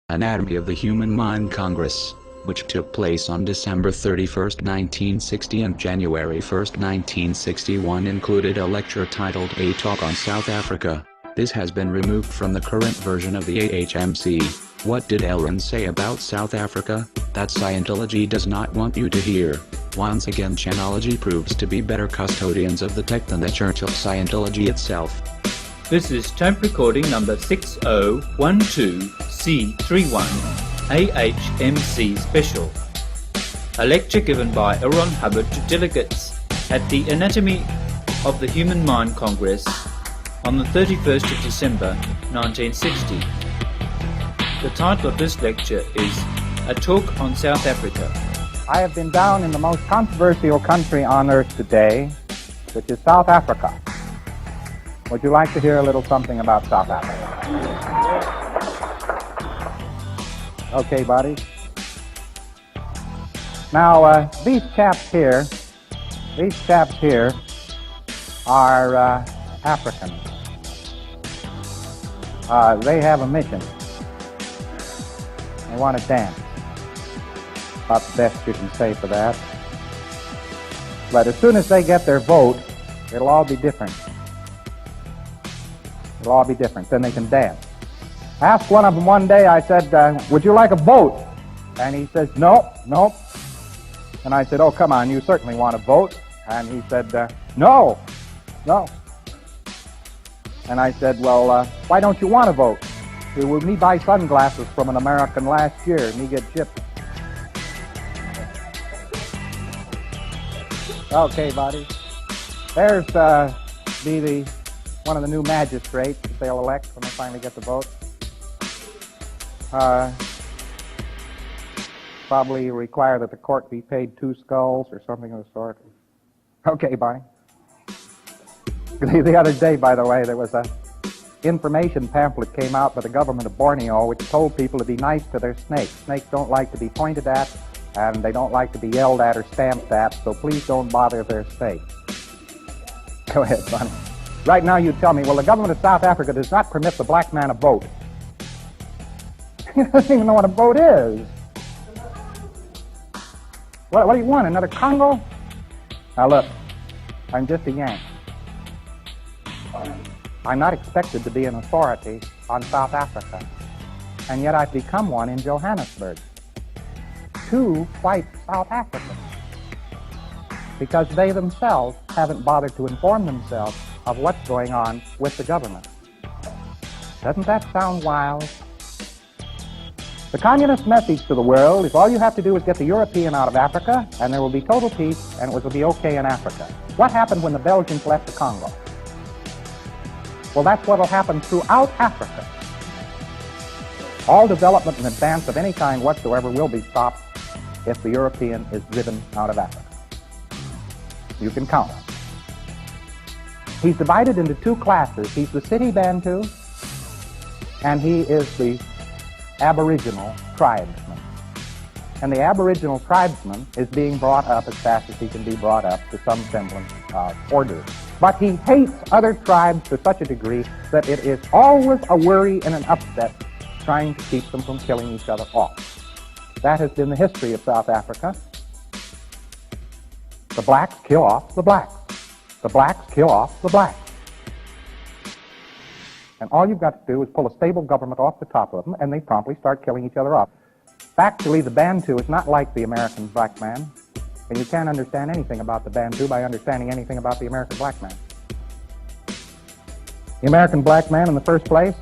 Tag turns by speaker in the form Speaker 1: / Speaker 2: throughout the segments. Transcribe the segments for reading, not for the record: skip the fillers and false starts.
Speaker 1: Anatomy of the Human Mind Congress, which took place on December 31, 1960 and January 1, 1961, included a lecture titled A Talk on South Africa. This has been removed from the current version of the AHMC. What did Ellen say about South Africa? That Scientology does not want you to hear. Once again, Chanology proves to be better custodians of the tech than the Church of Scientology itself.
Speaker 2: This is tape recording number 6012C31 AHMC Special. A lecture given by Aaron Hubbard to delegates at the Anatomy of the Human Mind Congress on the 31st of December 1960. The title of this lecture is A Talk on South Africa.
Speaker 3: I have been down in the most controversial country on earth today, which is South Africa. Would you like to hear a little something about South Africa? Okay, buddy. Now, these chaps here are Africans. They have a mission. They want to dance. About the best you can say for that. But as soon as they get their vote, it'll all be different. It'll all be different. Then they can dance. I asked one of them one day, I said, would you like a vote? And he says, nope. And I said, oh, come on, you certainly want a vote. And he said, no. And I said, well, why don't you want a vote? He said, well, me buy sunglasses from an American last year, and he get chipped. Okay, buddy. There's one of the new magistrates that they'll elect when they finally get the vote. Probably require that the court be paid 2 skulls or something of the sort. Okay, buddy. The other day, by the way, there was a information pamphlet came out by the government of Borneo which told people to be nice to their snakes. Snakes don't like to be pointed at, and they don't like to be yelled at or stamped at, so please don't bother their snakes. Go ahead, Sonny. Right now you tell me, well, the government of South Africa does not permit the black man to vote. He doesn't even know what a vote is. What do you want, another Congo? Now look, I'm just a Yank. I'm not expected to be an authority on South Africa, and yet I've become one in Johannesburg to fight South Africans because they themselves haven't bothered to inform themselves of what's going on with the government. Doesn't that sound wild? The communist message to the world is all you have to do is get the European out of Africa and there will be total peace and it will be okay in Africa. What happened when the Belgians left the Congo? Well, that's what will happen throughout Africa. All development and advance of any kind whatsoever will be stopped if the European is driven out of Africa. You can count on it. He's divided into 2 classes. He's the city Bantu, and he is the Aboriginal tribesman. And the Aboriginal tribesman is being brought up as fast as he can be brought up to some semblance of order. But he hates other tribes to such a degree that it is always a worry and an upset trying to keep them from killing each other off. That has been the history of South Africa. The blacks kill off the blacks. The blacks kill off the blacks. And all you've got to do is pull a stable government off the top of them, and they promptly start killing each other off. Factually, the Bantu is not like the American black man, and you can't understand anything about the Bantu by understanding anything about the American black man. The American black man, in the first place,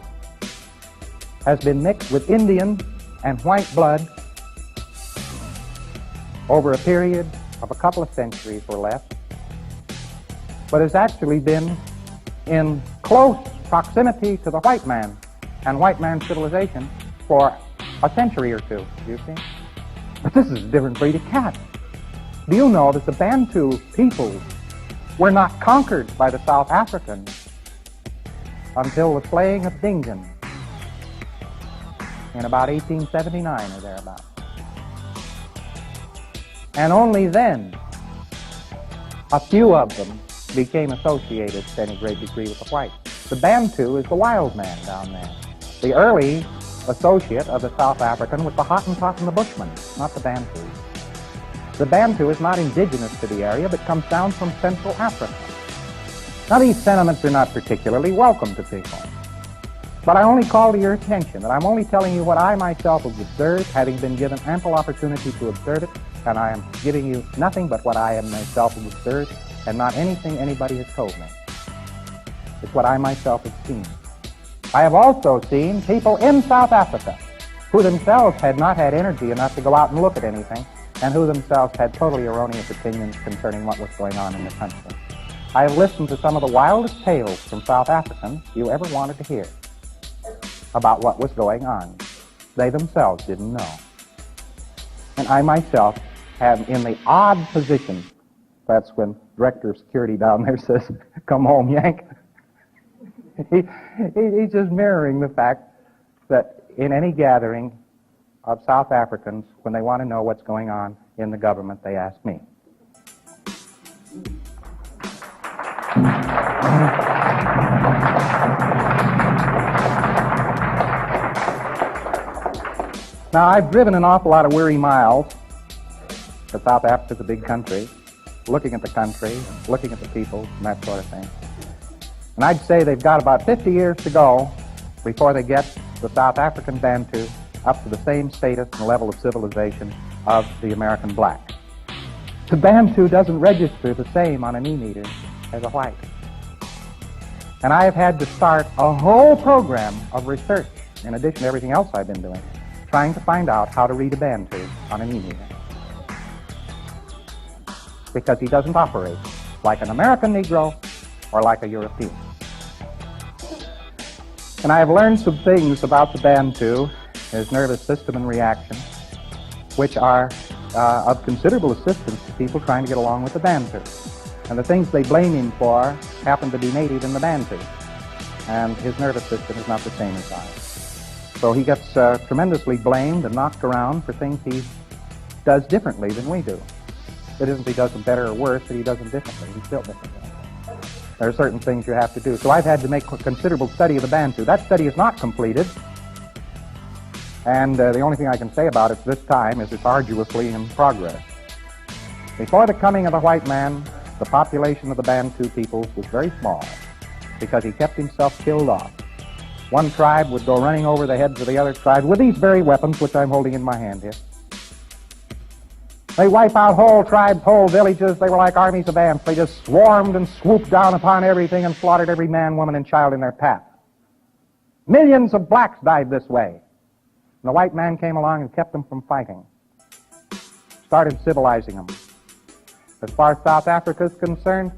Speaker 3: has been mixed with Indian and white blood over a period of a couple of centuries or less, but has actually been in close proximity to the white man and white man's civilization for a century or 2, you see? But this is a different breed of cat. Do you know that the Bantu peoples were not conquered by the South Africans until the slaying of Dingaan in about 1879 or thereabouts? And only then a few of them became associated to any great degree with the whites. The Bantu is the wild man down there. The early associate of the South African was the Hottentot and the Bushman, not the Bantu. The Bantu is not indigenous to the area, but comes down from Central Africa. Now, these sentiments are not particularly welcome to people. But I only call to your attention that I'm only telling you what I myself have observed, having been given ample opportunity to observe it, and I am giving you nothing but what I am myself have observed, and not anything anybody has told me. It's what I myself have seen. I have also seen people in South Africa who themselves had not had energy enough to go out and look at anything, and who themselves had totally erroneous opinions concerning what was going on in the country. I have listened to some of the wildest tales from South Africans you ever wanted to hear about what was going on. They themselves didn't know. And I myself am in the odd position, that's when Director of Security down there says, "Come home, Yank." He's just mirroring the fact that in any gathering of South Africans, when they want to know what's going on in the government, they ask me. Now, I've driven an awful lot of weary miles, because South Africa's a big country, looking at the country, looking at the people, and that sort of thing. And I'd say they've got about 50 years to go before they get the South African Bantu up to the same status and level of civilization of the American black. The Bantu doesn't register the same on an e-meter as a white. And I have had to start a whole program of research, in addition to everything else I've been doing, trying to find out how to read a Bantu on an e-meter. Because he doesn't operate like an American Negro or like a European. And I have learned some things about the Bantu, his nervous system and reaction, which are of considerable assistance to people trying to get along with the Bantu. And the things they blame him for happen to be native in the Bantu. And his nervous system is not the same as ours. So he gets tremendously blamed and knocked around for things he does differently than we do. It isn't he does them better or worse, but he does them differently. He's built differently. There are certain things you have to do. So I've had to make a considerable study of the Bantu. That study is not completed. And the only thing I can say about it this time is it's arduously in progress. Before the coming of the white man, the population of the Bantu peoples was very small because he kept himself killed off. One tribe would go running over the heads of the other tribe with these very weapons, which I'm holding in my hand here. They wipe out whole tribes, whole villages. They were like armies of ants. They just swarmed and swooped down upon everything and slaughtered every man, woman, and child in their path. Millions of blacks died this way. And the white man came along and kept them from fighting. Started civilizing them. As far as South Africa is concerned,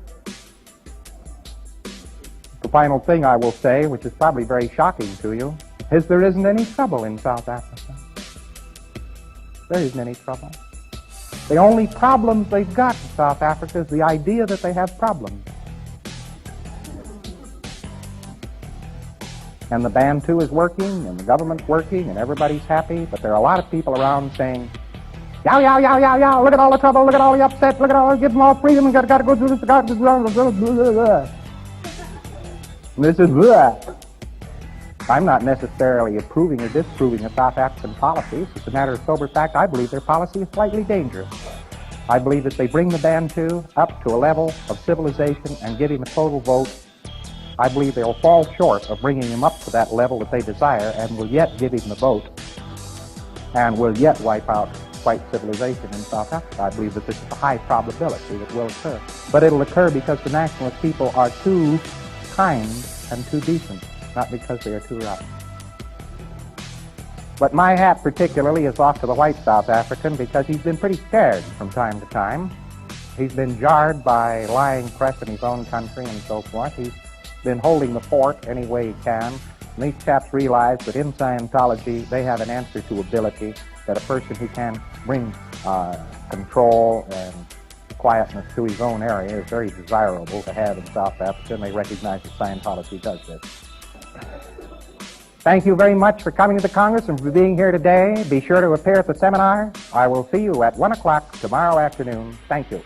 Speaker 3: the final thing I will say, which is probably very shocking to you, is there isn't any trouble in South Africa. There isn't any trouble. The only problems they've got in South Africa is the idea that they have problems. And the Bantu is working, and the government's working, and everybody's happy, but there are a lot of people around saying, yow, yow, yow, yow, yow, look at all the trouble, look at all the upset, look at all, give them all freedom, and gotta go through this, gotta go. And this is blah. I'm not necessarily approving or disproving of South African policies. It's a matter of sober fact. I believe their policy is slightly dangerous. I believe that they bring the Bantu up to a level of civilization and give him a total vote. I believe they'll fall short of bringing him up to that level that they desire and will yet give him the vote and will yet wipe out white civilization in South Africa. I believe that this is a high probability that will occur. But it'll occur because the nationalist people are too kind and too decent, not because they are too rough. But my hat particularly is off to the white South African because he's been pretty scared from time to time. He's been jarred by lying press in his own country and so forth. He's been holding the fort any way he can. And these chaps realize that in Scientology they have an answer to ability, that a person who can bring control and quietness to his own area is very desirable to have in South Africa, and they recognize that Scientology does this. Thank you very much for coming to the Congress and for being here today. Be sure to appear at the seminar. I will see you at 1 o'clock tomorrow afternoon. Thank you.